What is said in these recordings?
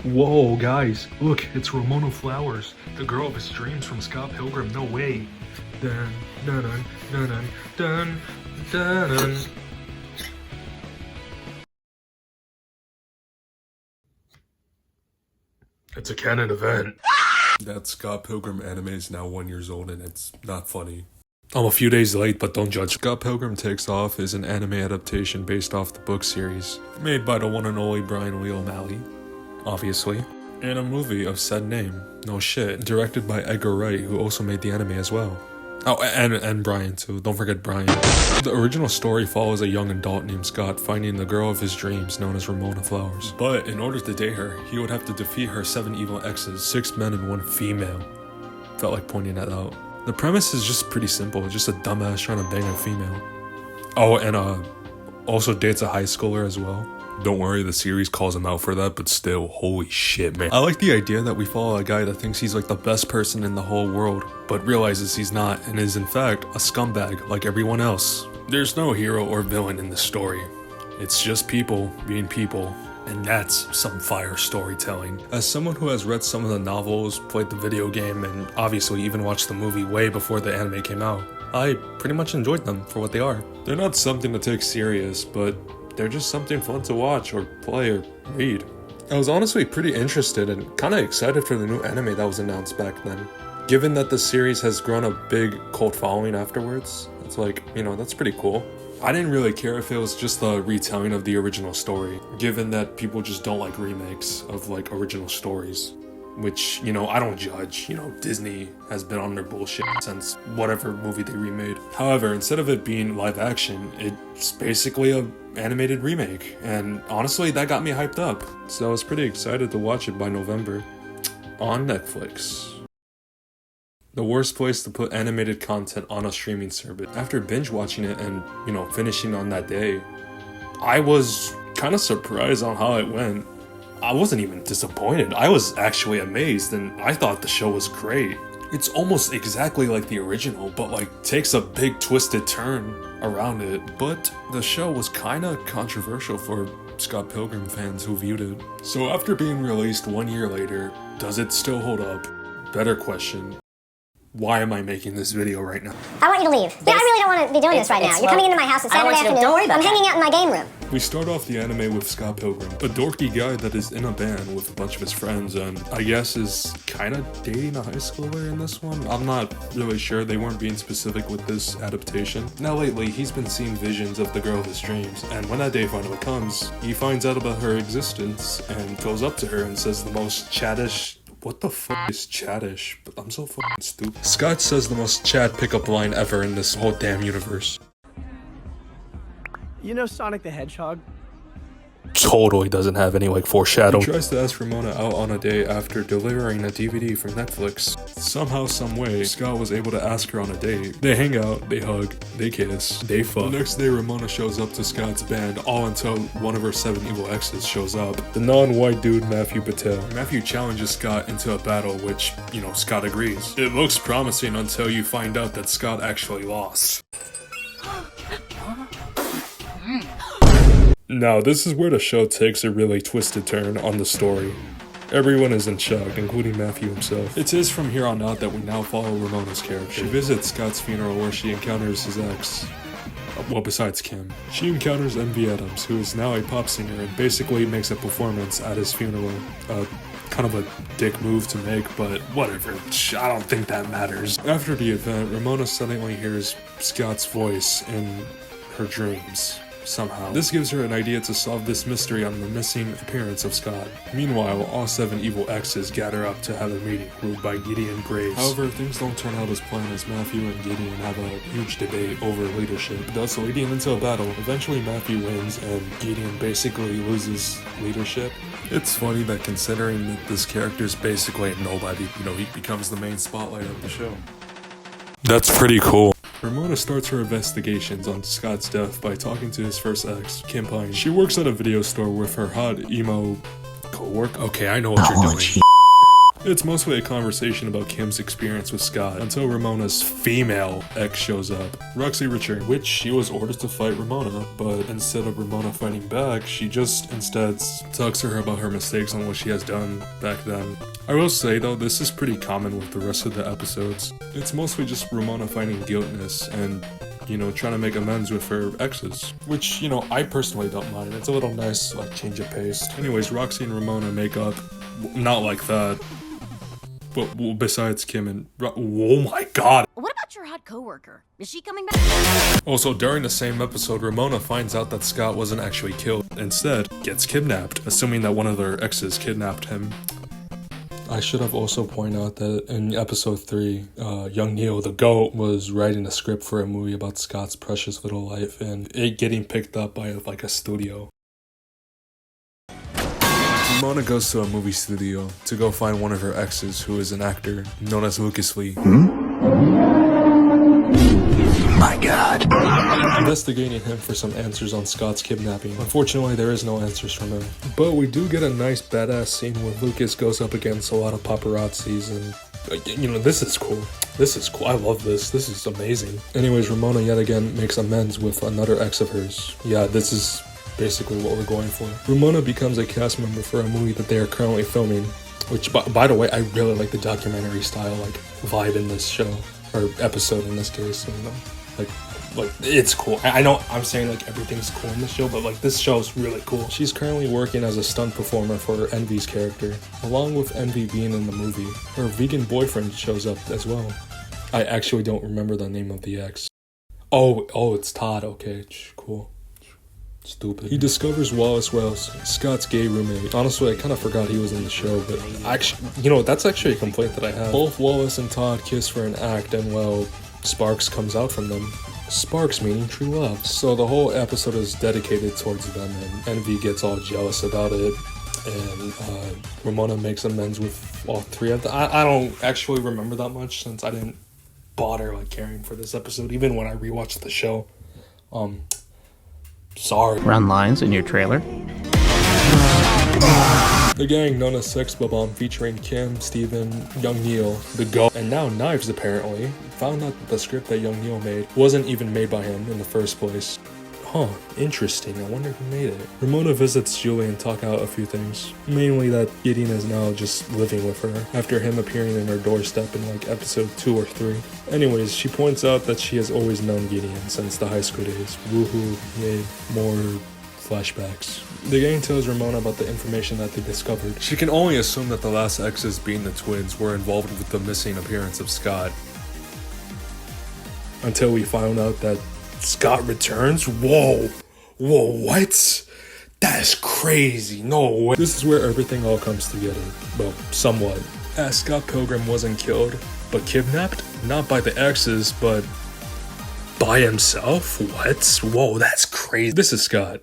Whoa, guys, look, it's Ramona Flowers, the girl of his dreams from Scott Pilgrim. No way. Dun, dun, dun, dun, dun, dun, dun. It's a canon event. That Scott Pilgrim anime is now 1 year old and it's not funny. I'm a few days late, but don't judge. Scott Pligrim Takes Off is an anime adaptation based off the book series, made by the one and only Brian Lee O'Malley, obviously, and a movie of said name, no shit, directed by Edgar Wright, who also made the anime as well. Oh, and Brian too, don't forget Brian. The original story follows a young adult named Scott finding the girl of his dreams known as Ramona Flowers. But in order to date her, he would have to defeat her 7 evil exes, 6 men and 1 female. Felt like pointing that out. The premise is just pretty simple, just a dumbass trying to bang a female. Oh, and also dates a high schooler as well. Don't worry, the series calls him out for that, but still, holy shit, man. I like the idea that we follow a guy that thinks he's like the best person in the whole world, but realizes he's not, and is in fact a scumbag like everyone else. There's no hero or villain in this story. It's just people being people, and that's some fire storytelling. As someone who has read some of the novels, played the video game, and obviously even watched the movie way before the anime came out, I pretty much enjoyed them for what they are. They're not something to take serious, but they're just something fun to watch or play or read. I was honestly pretty interested and kind of excited for the new anime that was announced back then. Given that the series has grown a big cult following afterwards, it's like, you know, that's pretty cool. I didn't really care if it was just a retelling of the original story, given that people just don't like remakes of like original stories. Which, you know, I don't judge. You know, Disney has been on their bullshit since whatever movie they remade. However, instead of it being live action, it's basically a animated remake. And honestly, that got me hyped up. So I was pretty excited to watch it by November on Netflix. The worst place to put animated content on a streaming service. After binge watching it and, you know, finishing on that day, I was kind of surprised on how it went. I wasn't even disappointed. I was actually amazed, and I thought the show was great. It's almost exactly like the original, but like takes a big twisted turn around it. But the show was kinda controversial for Scott Pilgrim fans who viewed it. So after being released 1 year later, does it still hold up? Better question. Why am I making this video right now? I want you to leave. Yeah, I really don't want to be doing this right now. You're coming into my house at Saturday afternoon. Don't worry about it. I'm hanging out in my game room. We start off the anime with Scott Pilgrim, a dorky guy that is in a band with a bunch of his friends and I guess is kind of dating a high schooler in this one. I'm not really sure, they weren't being specific with this adaptation. Now lately, he's been seeing visions of the girl of his dreams, and when that day finally comes, he finds out about her existence and goes up to her and says the most chattish— what the fuck is chattish? But I'm so fucking stupid. Scott says the most chat pickup line ever in this whole damn universe. You know Sonic the Hedgehog? Totally doesn't have any like foreshadowing. He tries to ask Ramona out on a date after delivering a DVD from Netflix. Somehow, someway, Scott was able to ask her on a date. They hang out, they hug, they kiss, they fuck. The next day, Ramona shows up to Scott's band, all until one of her 7 evil exes shows up. The non-white dude, Matthew Patel. Matthew challenges Scott into a battle, which, you know, Scott agrees. It looks promising until you find out that Scott actually lost. Now, this is where the show takes a really twisted turn on the story. Everyone is in shock, including Matthew himself. It is from here on out that we now follow Ramona's character. She visits Scott's funeral where she encounters his ex. Well, besides Kim. She encounters Envy Adams, who is now a pop singer and basically makes a performance at his funeral. Kind of a dick move to make, but whatever. I don't think that matters. After the event, Ramona suddenly hears Scott's voice in her dreams. Somehow. This gives her an idea to solve this mystery on the missing appearance of Scott. Meanwhile, all 7 evil exes gather up to have a meeting ruled by Gideon Graves. However, things don't turn out as planned as Matthew and Gideon have a huge debate over leadership, thus leading into a battle. Eventually Matthew wins and Gideon basically loses leadership. It's funny that considering that this character is basically a nobody, you know, he becomes the main spotlight of the show. That's pretty cool. Ramona starts her investigations on Scott's death by talking to his first ex, Kim Pine. She works at a video store with her hot emo co-worker. Okay, I know what you're doing. It's mostly a conversation about Kim's experience with Scott until Ramona's female ex shows up, Roxy Richard, which she was ordered to fight Ramona, but instead of Ramona fighting back, she just instead talks to her about her mistakes on what she has done back then. I will say though, this is pretty common with the rest of the episodes. It's mostly just Ramona finding guiltness and, you know, trying to make amends with her exes, which, you know, I personally don't mind. It's a little nice, like, change of pace. Anyways, Roxy and Ramona make up, not like that. But besides Kim and oh my god. What about your hot coworker? Is she coming back? Also, during the same episode, Ramona finds out that Scott wasn't actually killed. Instead, gets kidnapped, assuming that one of their exes kidnapped him. I should have also pointed out that in episode 3, young Neil, the GOAT, was writing a script for a movie about Scott's precious little life and it getting picked up by like a studio. Ramona goes to a movie studio to go find one of her exes, who is an actor known as Lucas Lee. My god. Investigating him for some answers on Scott's kidnapping. Unfortunately, there is no answers from him. But we do get a nice badass scene where Lucas goes up against a lot of paparazzis and, you know, this is cool. This is cool. I love this. This is amazing. Anyways, Ramona yet again makes amends with another ex of hers. Yeah, this is basically what we're going for. Ramona becomes a cast member for a movie that they are currently filming, which by the way, I really like the documentary style like vibe in this show, or episode in this case, you know, like it's cool. I know I'm saying like everything's cool in this show, but like this show is really cool. She's currently working as a stunt performer for Envy's character. Along with Envy being in the movie, her vegan boyfriend shows up as well. I actually don't remember the name of the ex. Oh, it's Todd. Okay, cool. Stupid. He discovers Wallace Wells, Scott's gay roommate. Honestly, I kind of forgot he was in the show, but actually, you know, that's actually a complaint that I have. Both Wallace and Todd kiss for an act, and well, sparks comes out from them. Sparks meaning true love. So the whole episode is dedicated towards them, and Envy gets all jealous about it, and Ramona makes amends with all three of them. I don't actually remember that much since I didn't bother like caring for this episode, even when I rewatched the show. Sorry. Run lines in your trailer. The gang known as Sex Bomb, featuring Kim, Steven, Young Neil, the GOAT, and now Knives apparently, found out that the script that Young Neil made wasn't even made by him in the first place. Huh, interesting. I wonder who made it. Ramona visits Julie and talk out a few things. Mainly that Gideon is now just living with her, after him appearing in her doorstep in like episode 2 or 3. Anyways, she points out that she has always known Gideon since the high school days. Woohoo, yay, more flashbacks. The gang tells Ramona about the information that they discovered. She can only assume that the last exes, being the twins, were involved with the missing appearance of Scott. Until we found out that Scott returns? Whoa, what? That is crazy, no way. This is where everything all comes together, well, somewhat. As Scott Pilgrim wasn't killed, but kidnapped? Not by the exes, but by himself? What? Whoa, that's crazy. This is Scott.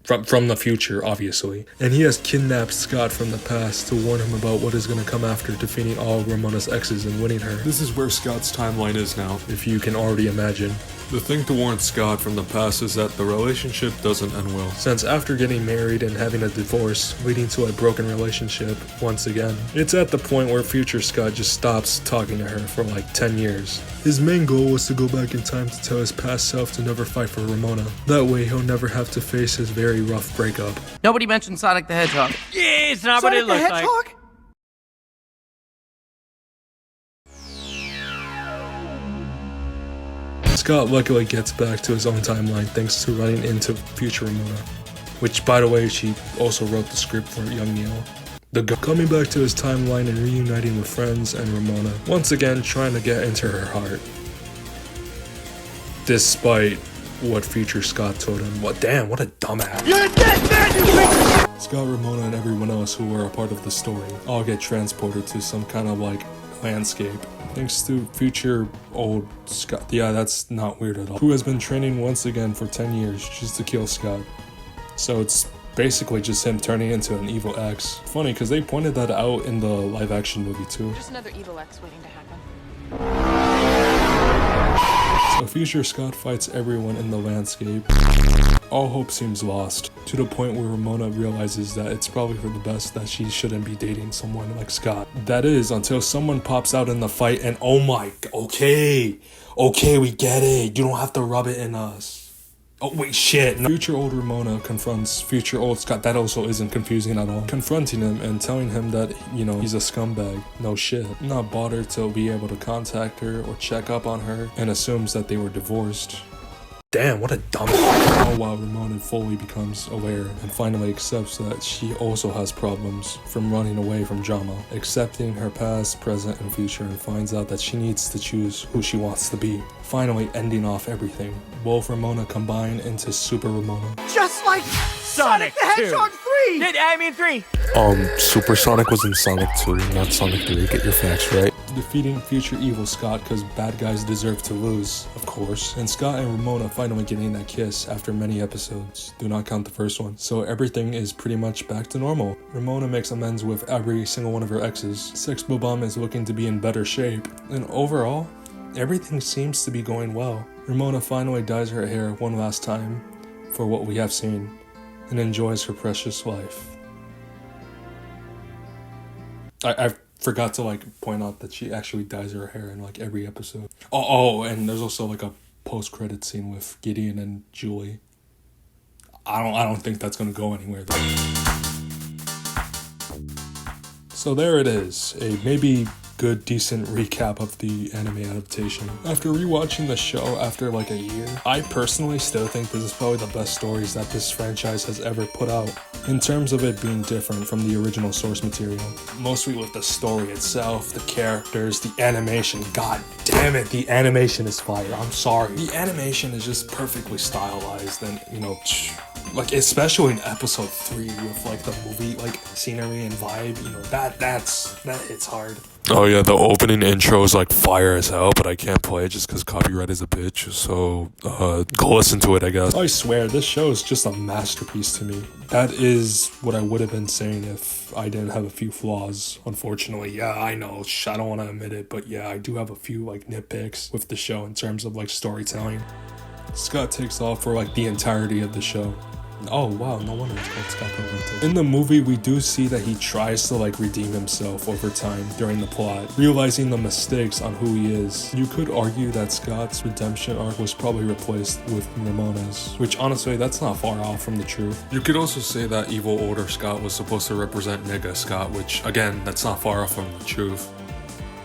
From the future, obviously. And he has kidnapped Scott from the past to warn him about what is going to come after defeating all Ramona's exes and winning her. This is where Scott's timeline is now, if you can already imagine. The thing to warn Scott from the past is that the relationship doesn't end well, since after getting married and having a divorce, leading to a broken relationship once again, it's at the point where future Scott just stops talking to her for like 10 years. His main goal was to go back in time to tell his past self to never fight for Ramona. That way he'll never have to face his very rough breakup. Nobody mentioned Sonic the Hedgehog. Yeah, it's not what it looks like. Scott luckily gets back to his own timeline thanks to running into future Ramona, which by the way she also wrote the script for Young Neil. Coming back to his timeline and reuniting with friends and Ramona, once again trying to get into her heart. Despite what future Scott told him. What a dumbass. You're a dead man, you bitch! Scott, Ramona, and everyone else who were a part of the story all get transported to some kind of like landscape. Thanks to future old Scott. Yeah, that's not weird at all. Who has been training once again for 10 years just to kill Scott. So it's basically just him turning into an evil ex. Funny, because they pointed that out in the live action movie too. Just another evil ex waiting to happen. A future Scott fights everyone in the landscape. All hope seems lost, to the point where Ramona realizes that it's probably for the best that she shouldn't be dating someone like Scott. That is, until someone pops out in the fight and oh my, okay, we get it, you don't have to rub it in us. Oh wait, shit. Future old Ramona confronts future old Scott. That also isn't confusing at all. Confronting him and telling him that, you know, he's a scumbag. No shit. Not bothered to be able to contact her or check up on her, and assumes that they were divorced. Damn, what a dumbass. All while Ramona fully becomes aware and finally accepts that she also has problems from running away from drama, accepting her past, present, and future, and finds out that she needs to choose who she wants to be. Finally ending off everything. Both Ramona combine into Super Ramona. Just like Sonic the Hedgehog 3! I mean 3! Super Sonic was in Sonic 2, not Sonic 3. Get your facts right. Defeating future evil Scott, because bad guys deserve to lose, of course. And Scott and Ramona finally getting that kiss after many episodes. Do not count the first one. So everything is pretty much back to normal. Ramona makes amends with every single one of her exes. Sex Bobom is looking to be in better shape. And overall, everything seems to be going well. Ramona finally dyes her hair one last time for what we have seen and enjoys her precious life. I forgot to point out that she actually dyes her hair in every episode. Oh, and there's also a post-credit scene with Gideon and Julie. I don't think that's gonna go anywhere though. So there it is, a maybe good, decent recap of the anime adaptation. After rewatching the show after a year, I personally still think this is probably the best stories that this franchise has ever put out, in terms of it being different from the original source material. Mostly with the story itself, the characters, the animation. God damn it, the animation is fire. I'm sorry. The animation is just perfectly stylized and, especially in episode 3 with the movie scenery and vibe, that hits hard. Oh yeah, the opening intro is fire as hell, but I can't play it just because copyright is a bitch, so go listen to it, I guess. I swear, this show is just a masterpiece to me. That is what I would have been saying if I didn't have a few flaws, unfortunately. Yeah, I know, I don't want to admit it, but yeah, I do have a few nitpicks with the show in terms of storytelling. Scott takes off for the entirety of the show. Oh wow, no wonder it's called Scott Pligrim Takes Off. In the movie, we do see that he tries to redeem himself over time during the plot, realizing the mistakes on who he is. You could argue that Scott's redemption arc was probably replaced with Ramona's, which honestly, that's not far off from the truth. You could also say that evil older Scott was supposed to represent nigga Scott, which again, that's not far off from the truth.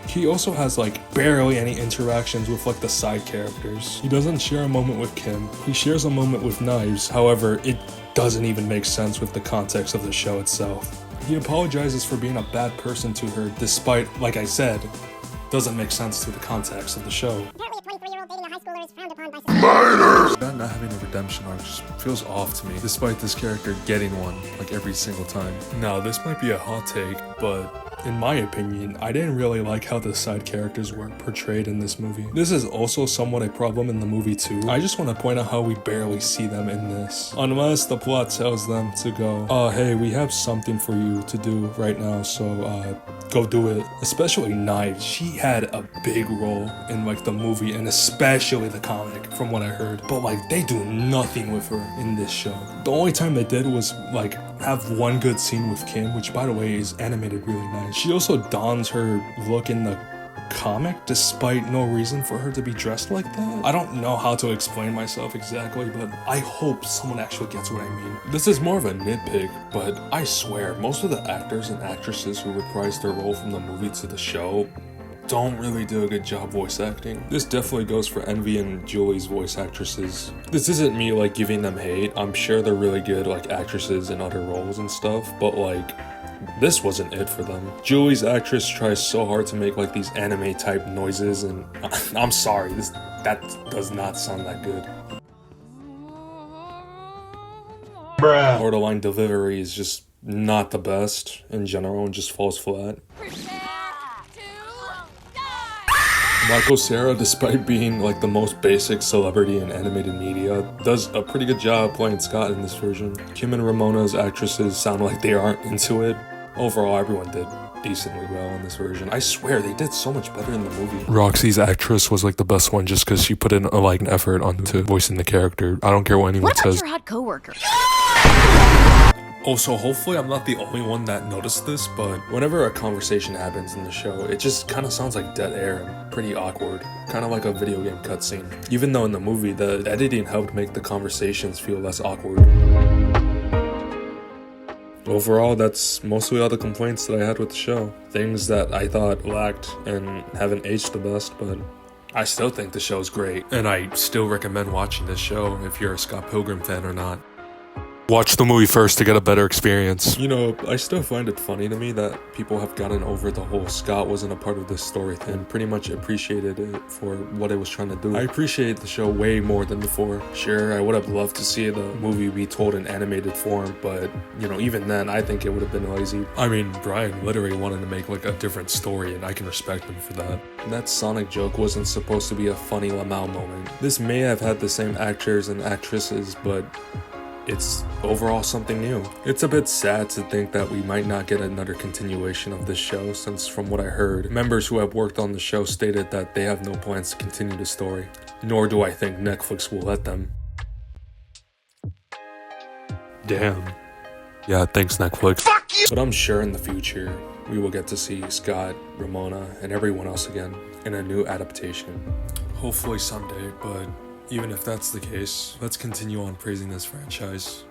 He also has barely any interactions with the side characters. He doesn't share a moment with Kim. He shares a moment with Knives, however, it doesn't even make sense with the context of the show itself. He apologizes for being a bad person to her, despite, like I said, doesn't make sense to the context of the show. Apparently a 24-year-old dating a high schooler is frowned upon by society. Scott not having a redemption arc just feels off to me, despite this character getting one every single time. Now, this might be a hot take, but in my opinion, I didn't really like how the side characters were portrayed in this movie. This is also somewhat a problem in the movie too. I just want to point out how we barely see them in this. Unless the plot tells them to go, hey, we have something for you to do right now, so go do it. Especially Knives. She had a big role in the movie and especially the comic from what I heard. But they do nothing with her in this show. The only time they did was have one good scene with Kim, which by the way is animated really nice. She also dons her look in the comic despite no reason for her to be dressed like that. I don't know how to explain myself exactly, but I hope someone actually gets what I mean. This is more of a nitpick, but I swear most of the actors and actresses who reprise their role from the movie to the show don't really do a good job voice acting. This definitely goes for Envy and Julie's voice actresses. This isn't me giving them hate. I'm sure they're really good actresses in other roles and stuff, but this wasn't it for them. Julie's actress tries so hard to make these anime type noises, and I'm sorry, that does not sound that good. Bruh. Or the line delivery is just not the best in general and just falls flat. Michael Cera, despite being the most basic celebrity in animated media, does a pretty good job playing Scott in this version. Kim and Ramona's actresses sound like they aren't into it. Overall, everyone did decently well in this version. I swear, they did so much better in the movie. Roxy's actress was like the best one just because she put in an effort onto voicing the character. I don't care what anyone What about says. your hot coworker? Also, hopefully I'm not the only one that noticed this, but whenever a conversation happens in the show, it just kind of sounds like dead air and pretty awkward. Kind of like a video game cutscene. Even though in the movie, the editing helped make the conversations feel less awkward. Overall, that's mostly all the complaints that I had with the show. Things that I thought lacked and haven't aged the best, but I still think the show's great. And I still recommend watching this show if you're a Scott Pilgrim fan or not. Watch the movie first to get a better experience. You know, I still find it funny to me that people have gotten over the whole Scott wasn't a part of this story thing and pretty much appreciated it for what it was trying to do. I appreciate the show way more than before. Sure, I would have loved to see the movie be told in animated form, but, you know, even then, I think it would have been lazy. I mean, Brian literally wanted to make like a different story, and I can respect him for that. That Sonic joke wasn't supposed to be a funny Lamau moment. This may have had the same actors and actresses, but it's overall something new. It's a bit sad to think that we might not get another continuation of this show, since from what I heard, members who have worked on the show stated that they have no plans to continue the story. Nor do I think Netflix will let them. Damn. Yeah, thanks Netflix. Fuck you! But I'm sure in the future, we will get to see Scott, Ramona, and everyone else again in a new adaptation. Hopefully someday, but even if that's the case, let's continue on praising this franchise.